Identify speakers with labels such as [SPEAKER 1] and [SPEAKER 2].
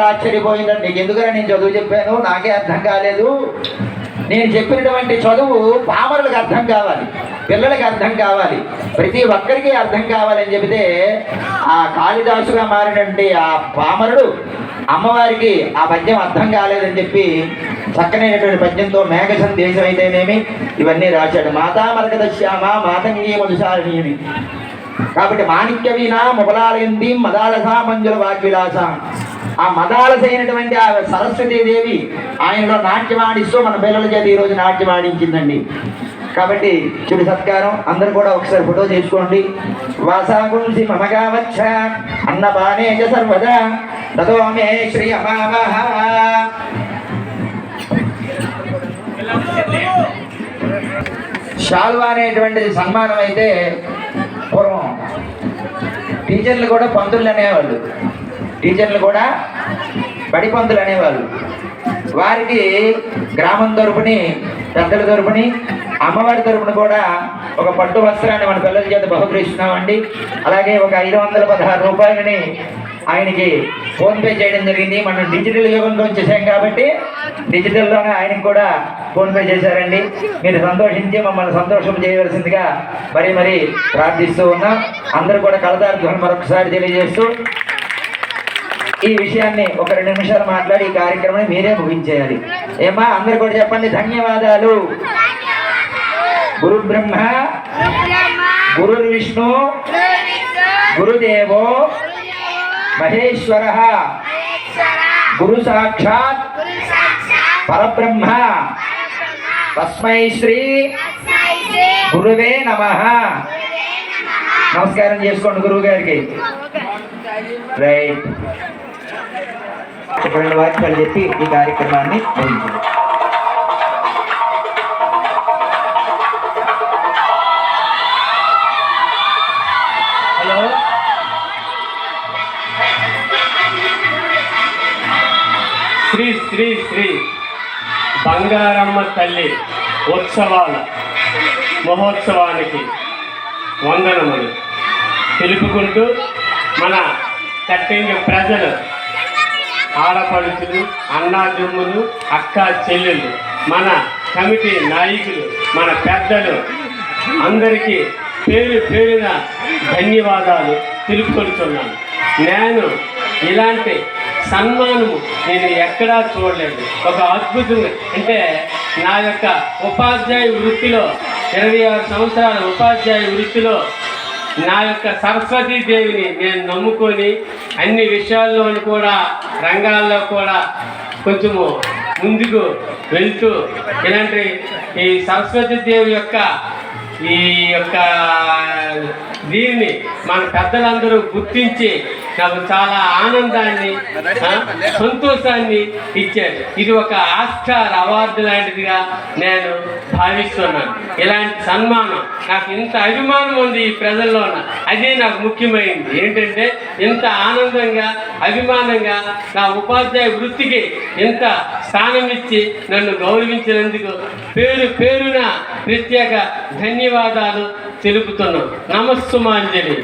[SPEAKER 1] చాలా ఆశ్చర్యపోయిందండి. నీకు ఎందుకని నేను చదువు చెప్పాను, నాకే అర్థం కాలేదు. నేను చెప్పినటువంటి చదువు పామరులకు అర్థం కావాలి, పిల్లలకి అర్థం కావాలి, ప్రతి ఒక్కరికి అర్థం కావాలని చెబితే ఆ కాళిదాసుగా మారినటువంటి ఆ పామరుడు అమ్మవారికి ఆ పద్యం అర్థం కాలేదని చెప్పి చక్కనైనటువంటి పద్యంతో మేఘ సందేశం అయితేనేమి ఇవన్నీ రాశాడు. మాతా మరకత శ్యామ మాతంగీ మధుసారిణి. కాబట్టి మాణిక్య వీణ మొబలాలయంతి మదాలస మంజుల వాగ్విలాస. ఆ మదాలస అయినటువంటి ఆ సరస్వతీదేవి ఆయనలో నాట్యం ఆడిస్తూ మన పిల్లల చేత ఈరోజు నాట్యం ఆడించిందండి. కాబట్టి చెడు సత్కారం అందరూ కూడా ఒకసారి ఫోటో తీసుకోండి. వాసాగుంసి మమగా వచ్చ అన్నపానే సర్వదా తదో మే శ్రీ అమామహ. శాల్వా అనేటువంటిది సన్మానం అయితే పూర్వం టీచర్లు కూడా పంతులు అనేవాళ్ళు, టీచర్లు కూడా బడి పంతులు అనేవాళ్ళు. వారికి గ్రామం తరపుని, పెద్దల తరపుని, అమ్మవారి తరపున కూడా ఒక పట్టు వస్త్రాన్ని మన పిల్లల చేత బహుకరిస్తున్నామండి. అలాగే ఒక 516 రూపాయలని ఆయనకి ఫోన్పే చేయడం జరిగింది. మనం డిజిటల్ యుగంలో వచ్చేసాం కాబట్టి డిజిటల్లోనే ఆయనకి కూడా ఫోన్పే చేశారండి. మీరు సంతోషించి మమ్మల్ని సంతోషం చేయవలసిందిగా మరీ మరీ ప్రార్థిస్తూ ఉన్నాం. అందరూ కూడా కలదార్థం మరొకసారి తెలియజేస్తూ ఈ విషయాన్ని ఒక 2 నిమిషాలు మాట్లాడి ఈ కార్యక్రమాన్ని మీరే ముగించేయాలి. ఏమా అందరు కూడా చెప్పండి. ధన్యవాదాలు. గురు బ్రహ్మ గురు విష్ణు గురుదేవో మహేశ్వర గురు సాక్షాత్ పరబ్రహ్మ తస్మై శ్రీ గురువే నమః. నమస్కారం చేసుకోండి గురువు గారికి. రైట్. ఒక 2 వాక్యాలు చెప్పి ఈ కార్యక్రమాన్ని ముగించారు.
[SPEAKER 2] హలో, శ్రీ శ్రీ శ్రీ బంగారమ్మ తల్లి ఉత్సవాల మహోత్సవానికి వందనములు తెలుపుకుంటూ మన కట్టింగ్ ప్రజలు, ఆడపడుచులు, అన్నాజమ్ములు, అక్క చెల్లెళ్ళు, మన కమిటీ నాయకులు, మన పెద్దలు అందరికీ పేరు పేరున ధన్యవాదాలు తెలుపుకుంటున్నాను. నేను ఇలాంటి సన్మానము నేను ఎక్కడా చూడలేదు. ఒక అద్భుతం అంటే నా యొక్క ఉపాధ్యాయ వృత్తిలో 26 సంవత్సరాల ఉపాధ్యాయ వృత్తిలో నా యొక్క సరస్వతీదేవిని నేను నమ్ముకొని అన్ని విషయాల్లోనూ కూడా రంగాల్లో కూడా కొంచెము ముందుకు వెళ్తూ ఇలాంటి ఈ సరస్వతీదేవి యొక్క దీన్ని మన పెద్దలందరూ గుర్తించి నాకు చాలా ఆనందాన్ని, సంతోషాన్ని ఇచ్చారు. ఇది ఒక ఆస్కార్ అవార్డు లాంటిదిగా నేను భావిస్తున్నాను. ఇలాంటి సన్మానం నాకు ఇంత అభిమానం ఉంది ఈ ప్రజల్లోన, అదే నాకు ముఖ్యమైనది. ఏంటంటే ఇంత ఆనందంగా, అభిమానంగా నా ఉపాధ్యాయ వృత్తికి ఇంత స్థానం ఇచ్చి నన్ను గౌరవించినందుకు పేరు పేరున ప్రత్యేక ధన్యవాదాలు తెలుపుతున్నాం. నమస్సుమాంజలి.